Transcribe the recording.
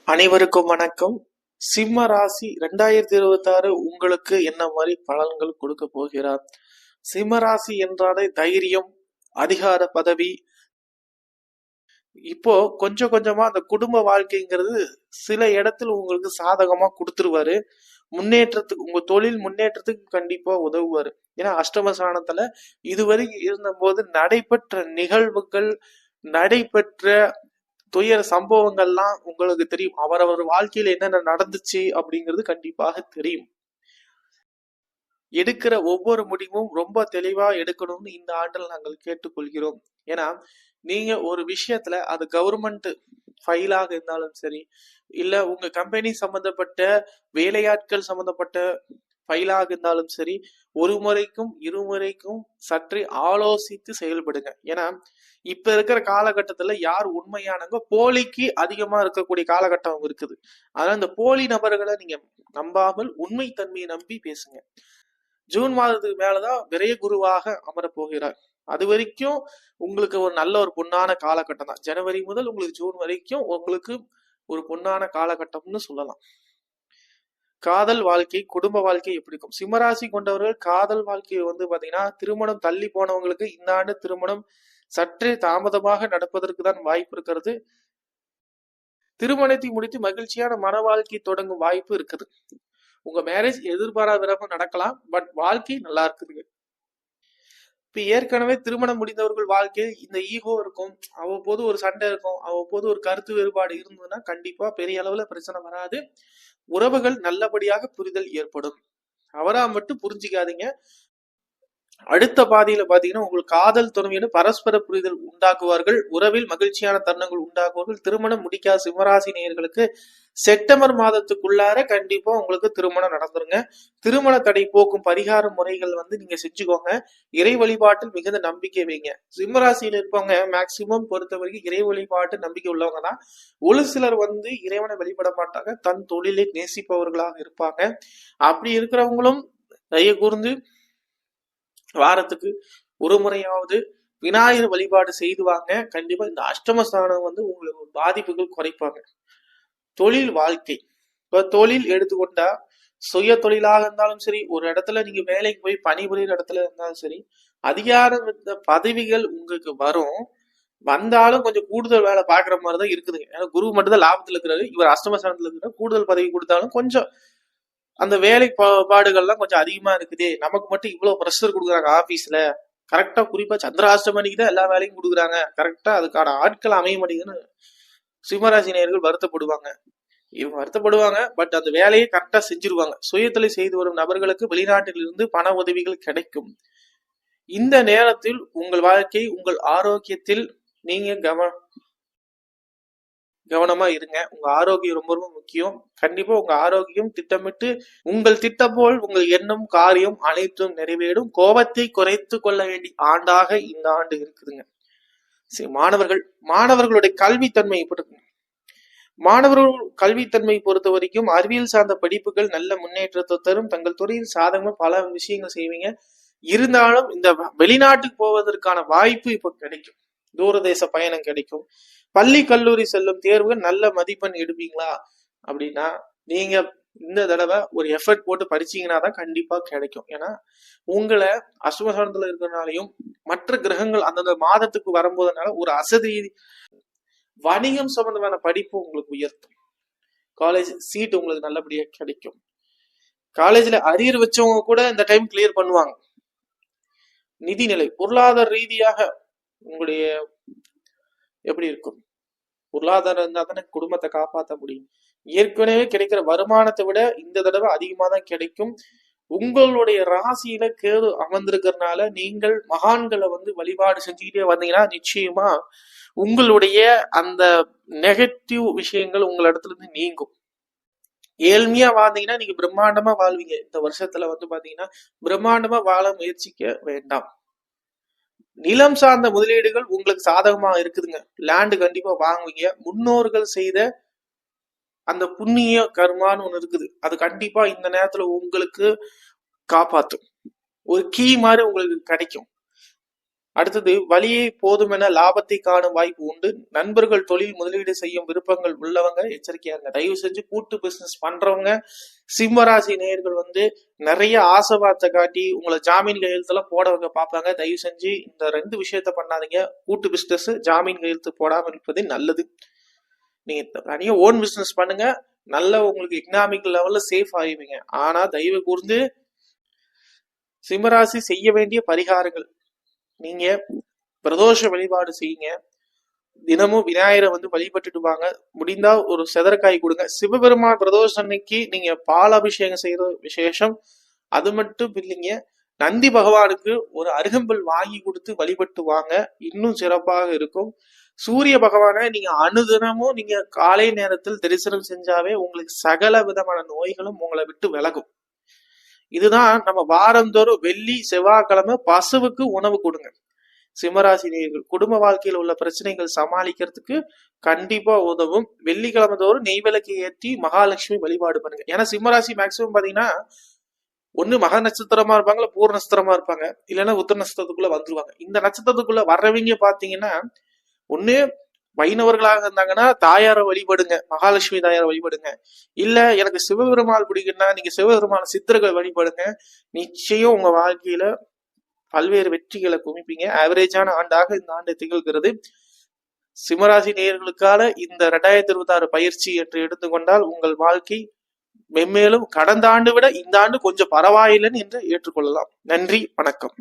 அனைவருக்கும் வணக்கம். சிம்ம ராசி 2026 உங்களுக்கு என்ன மாதிரி பலன்கள் கொடுக்க போகிறார்? சிம்ம ராசி என்றாலே தைரியம், அதிகார பதவி. இப்போ கொஞ்சம் கொஞ்சமா அந்த குடும்ப வாழ்க்கைங்கிறது சில இடத்துல உங்களுக்கு சாதகமா கொடுத்துருவாரு. முன்னேற்றத்துக்கு, உங்க தொழில் முன்னேற்றத்துக்கு கண்டிப்பா உதவுவாரு. ஏன்னா அஷ்டமஸ்தானத்துல இதுவரைக்கும் இருந்த போது நடைபெற்ற நிகழ்வுகள், நடைபெற்ற துயர சம்பவங்கள்லாம் உங்களுக்கு தெரியும். அவரவர் வாழ்க்கையில என்னென்ன நடந்துச்சு அப்படிங்கிறது கண்டிப்பாக தெரியும். எடுக்கிற ஒவ்வொரு முடிவும் ரொம்ப தெளிவா எடுக்கணும்னு இந்த ஆண்டில் நாங்கள் கேட்டுக்கொள்கிறோம். ஏன்னா நீங்க ஒரு விஷயத்துல, அது கவர்மெண்ட் ஃபைலாக இருந்தாலும் சரி, இல்ல உங்க கம்பெனி சம்பந்தப்பட்ட வேலையாட்கள் சம்பந்தப்பட்ட ஃபைலாக இருந்தாலும் சரி, ஒரு முறைக்கும் இருமுறைக்கும் சற்று ஆலோசித்து செயல்படுங்க. ஏன்னா இப்ப இருக்கிற காலகட்டத்துல யார் உண்மையானவங்க, போலிக்கு அதிகமா இருக்கக்கூடிய காலகட்டம் இருக்குது. அதனால இந்த போலி நபர்களை நீங்க நம்பாமல் உண்மை தன்மையை நம்பி பேசுங்க. ஜூன் மாதத்துக்கு மேலதான் விரைய குருவாக அமரப் போகிறார். அது வரைக்கும் உங்களுக்கு ஒரு நல்ல ஒரு பொன்னான காலகட்டம் தான். ஜனவரி முதல் உங்களுக்கு ஜூன் வரைக்கும் உங்களுக்கு ஒரு பொன்னான காலகட்டம்னு சொல்லலாம். காதல் வாழ்க்கை, குடும்ப வாழ்க்கை எப்படி இருக்கும்? சிம்மராசி கொண்டவர்கள் காதல் வாழ்க்கையை பாத்தீங்கன்னா, திருமணம் தள்ளி போனவங்களுக்கு இந்த ஆண்டு திருமணம் சற்றே தாமதமாக நடப்பதற்கு தான் வாய்ப்பு இருக்கிறது. திருமணத்தை முடித்து மகிழ்ச்சியான மன வாழ்க்கை தொடங்கும் வாய்ப்பு இருக்குது. உங்க மேரேஜ் எதிர்பாராத விதமா நடக்கலாம், பட் வாழ்க்கை நல்லா இருக்குதுங்க. இப்ப ஏற்கனவே திருமணம் முடிந்தவர்கள் வாழ்க்கையில் இந்த ஈகோ இருக்கும், அவ்வப்போது ஒரு சண்டை இருக்கும், அவ்வப்போது ஒரு கருத்து வேறுபாடு இருந்ததுன்னா கண்டிப்பா பெரிய அளவுல பிரச்சனை வராது. உறவுகள் நல்லபடியாக புரிதல் ஏற்படும். அவரா மட்டும் புரிஞ்சுக்காதீங்க. அடுத்த பாதியில பாத்தீங்கன்னா, உங்களுக்கு காதல் துணைவின்னு பரஸ்பர புரிதல் உண்டாக்குவார்கள். உறவில் மகிழ்ச்சியான தருணங்கள் உண்டாக்குவார்கள். திருமணம் முடிக்காத சிம்மராசி நேயர்களுக்கு செப்டம்பர் மாதத்துக்குள்ளார கண்டிப்பா உங்களுக்கு திருமணம் நடந்துருங்க. திருமண தடை போக்கும் பரிகார முறைகள் நீங்க செஞ்சுக்கோங்க. இறை வழிபாட்டில் மிகுந்த நம்பிக்கை வைங்க. சிம்மராசியில இருப்பவங்க மேக்சிமம் பொறுத்த வரைக்கும் இறை வழிபாட்டு நம்பிக்கை உள்ளவங்க தான். ஒரு சிலர் இறைவனை வழிபட மாட்டாங்க, தன் தொழிலை நேசிப்பவர்களாக இருப்பாங்க. அப்படி இருக்கிறவங்களும் தயவு கூர்ந்து வாரத்துக்கு ஒரு முறையாவது விநாயகர் வழிபாடு செய்து வாங்க. கண்டிப்பா இந்த அஷ்டமஸ்தானம் உங்களுக்கு பாதிப்புகள் குறைப்பாங்க. தொழில் வாழ்க்கை, இப்ப தொழில் எடுத்துக்கொண்டா சுய தொழிலாக இருந்தாலும் சரி, ஒரு இடத்துல நீங்க வேலைக்கு போய் பணிபுரிகிற இடத்துல இருந்தாலும் சரி, அதிகாரம் பதவிகள் உங்களுக்கு வரும். வந்தாலும் கொஞ்சம் கூடுதல் வேலை பாக்குற மாதிரிதான் இருக்குதுங்க. ஏன்னா குரு மட்டும் தான் லாபத்துல இருக்கிறாரு, இவர் அஷ்டமஸ்தானத்துல இருக்கிற. கூடுதல் பதவி கொடுத்தாலும் கொஞ்சம் அந்த வேலை பாடுகள்லாம் கொஞ்சம் அதிகமா இருக்குது. நமக்கு மட்டும் இவ்வளவு ப்ரெஷர் கொடுக்குறாங்க ஆபீஸ்ல, கரெக்டா குறிப்பா சந்திராஷ்டமணிக்கு தான் எல்லா வேலையும் கொடுக்குறாங்க, கரெக்டா அதுக்கான ஆட்கள் அமைய மாட்டேங்குதுன்னு சிம்மராசி நேயர்கள் வருத்தப்படுவாங்க. இவங்க வருத்தப்படுவாங்க, பட் அந்த வேலையை கரெக்டா செஞ்சிருவாங்க. சுயத்தொழில் செய்து வரும் நபர்களுக்கு வெளிநாட்டில் இருந்து பண உதவிகள் கிடைக்கும். இந்த நேரத்தில் உங்கள் வாழ்க்கை, உங்கள் ஆரோக்கியத்தில் நீங்க கவனமா இருங்க. உங்க ஆரோக்கியம் ரொம்ப ரொம்ப முக்கியம். கண்டிப்பா உங்க ஆரோக்கியம் திட்டமிட்டு, உங்கள் திட்டம் போல் உங்கள் எண்ணம் காரியம் அனைத்தும் நிறைவேறும். கோபத்தை குறைத்து கொள்ள வேண்டிய ஆண்டாக இந்த ஆண்டு இருக்குதுங்க. சரி, மாணவர்களுடைய கல்வித்தன்மை எப்படி இருக்கு? மாணவர்கள் கல்வித்தன்மை பொறுத்த வரைக்கும் அறிவியல் சார்ந்த படிப்புகள் நல்ல முன்னேற்றத்தை தரும். தங்கள் துறையில் சாதகமா பல விஷயங்கள் செய்வீங்க. இருந்தாலும் இந்த வெளிநாட்டுக்கு போவதற்கான வாய்ப்பு இப்ப கிடைக்கும். தூரதேச பயணம் கிடைக்கும். பள்ளி கல்லூரி செல்லும் தேர்வுகள் நல்ல மதிப்பெண் எடுப்பீங்களா அப்படின்னா, நீங்க இந்த தடவை ஒரு எஃபர்ட் போட்டு படிச்சீங்கன்னா தான் கண்டிப்பா கிடைக்கும். ஏன்னா உங்களை அஷ்டமஸ்தானத்துல இருக்கிறனாலையும் மற்ற கிரகங்கள் அந்தந்த மாதத்துக்கு வரும்போதுனால ஒரு அசதி, வணிகம் சம்பந்தமான படிப்பு உங்களுக்கு உயர்த்தும். காலேஜ் சீட் உங்களுக்கு நல்லபடியா கிடைக்கும். காலேஜ்ல அரியர் வச்சவங்க கூட இந்த டைம் கிளியர் பண்ணுவாங்க. நிதிநிலை, பொருளாதார ரீதியாக உங்களுடைய எப்படி இருக்கும்? பொருளாதாரம் இருந்தா தானே குடும்பத்தை காப்பாற்ற முடியும். ஏற்கனவே கிடைக்கிற வருமானத்தை விட இந்த தடவை அதிகமா தான் கிடைக்கும். உங்களுடைய ராசியில கேது அமர்ந்திருக்கிறதுனால நீங்கள் மகான்களை வழிபாடு செஞ்சுக்கிட்டே வந்தீங்கன்னா நிச்சயமா உங்களுடைய அந்த நெகட்டிவ் விஷயங்கள் உங்கள் இடத்துல இருந்து நீங்கும். ஏழ்மையா வாழ்ந்தீங்கன்னா நீங்க பிரம்மாண்டமா வாழ்வீங்க. இந்த வருஷத்துல பாத்தீங்கன்னா பிரம்மாண்டமா வாழ முயற்சிக்க வேண்டாம். நிலம் சார்ந்த முதலீடுகள் உங்களுக்கு சாதகமா இருக்குதுங்க. லேண்டு கண்டிப்பா வாங்குவீங்க. முன்னோர்கள் செய்த அந்த புண்ணிய கர்மான்னு ஒண்ணு இருக்குது, அது கண்டிப்பா இந்த நேரத்துல உங்களுக்கு காப்பாத்தும். ஒரு கீ மாதிரி உங்களுக்கு கிடைக்கும். அடுத்தது வழியே போதுமென லாபத்தை காணும் வாய்ப்பு உண்டு. நண்பர்கள் தொழில் முதலீடு செய்யும் விருப்பங்கள் உள்ளவங்க எச்சரிக்கையா இருங்க. தயவு செஞ்சு கூட்டு பிசினஸ் பண்றவங்க சிம்மராசி நேயர்கள் நிறைய ஆசைவார்த்தை காட்டி உங்களை ஜாமீன் கையெழுத்தெல்லாம் போடவங்க பார்ப்பாங்க. தயவு செஞ்சு இந்த 2 விஷயத்த பண்ணாதீங்க. கூட்டு பிசினஸ் ஜாமீன் கையெழுத்து போடாமல் இருப்பது நல்லது. நீங்க தனியா ஓன் பிசினஸ் பண்ணுங்க, நல்ல உங்களுக்கு எக்கனாமிக் லெவல்ல சேஃப் ஆயிடுவீங்க. ஆனா தயவு கூர்ந்து சிம்மராசி செய்ய வேண்டிய பரிகாரங்கள், நீங்க பிரதோஷ வழிபாடு செய்யுங்க. தினமும் விநாயகரை வழிபட்டுட்டு வாங்க. முடிந்தா ஒரு செதறக்காய் கொடுங்க. சிவபெருமான் பிரதோஷ அன்னைக்கு நீங்க பால் அபிஷேகம் செய்யற விசேஷம். அது மட்டும் இல்லைங்க, நந்தி பகவானுக்கு ஒரு அருகம்புல் வாங்கி கொடுத்து வழிபட்டு வாங்க, இன்னும் சிறப்பாக இருக்கும். சூரிய பகவானை நீங்க அனுதினமும் நீங்க காலை நேரத்தில் தரிசனம் செஞ்சாவே உங்களுக்கு சகல விதமான நோய்களும் உங்களை விட்டு விலகும். இதுதான் நம்ம வாரந்தோறும் வெள்ளி செவ்வாய்க்கிழமை பசுவுக்கு உணவு கொடுங்க. சிம்மராசி நேயர்கள் குடும்ப வாழ்க்கையில் உள்ள பிரச்சனைகள் சமாளிக்கிறதுக்கு கண்டிப்பா உதவும். வெள்ளிக்கிழமை தோறும் நெய் விளக்கு ஏற்றி மகாலட்சுமி வழிபாடு பண்ணுங்க. ஏன்னா சிம்மராசி மேக்சிமம் பாத்தீங்கன்னா ஒண்ணு மக நட்சத்திரமா இருப்பாங்க, இல்ல பூர் நட்சத்திரமா இருப்பாங்க, இல்லைன்னா உத்தர நட்சத்திரத்துக்குள்ள வந்துருவாங்க. இந்த நட்சத்திரத்துக்குள்ள வர்றவங்க பாத்தீங்கன்னா ஒண்ணு வைணவர்களாக இருந்தாங்கன்னா தாயாரை வழிபடுங்க, மகாலட்சுமி தாயாரை வழிபடுங்க. இல்ல எனக்கு சிவபெருமாள் பிடிக்குன்னா நீங்க சிவபெருமாள் சித்தர்கள் வழிபடுங்க. நிச்சயம் உங்க வாழ்க்கையில பல்வேறு வெற்றிகளை குவிப்பீங்க. ஆவரேஜான ஆண்டாக இந்த ஆண்டு திகழ்கிறது. சிம்மராசி நேயர்களுக்கான இந்த 2026 பயிற்சி என்று எடுத்துக்கொண்டால் உங்கள் வாழ்க்கை மென்மேலும் கடந்த ஆண்டு விட இந்த ஆண்டு கொஞ்சம் பரவாயில்லைன்னு என்று ஏற்றுக்கொள்ளலாம். நன்றி, வணக்கம்.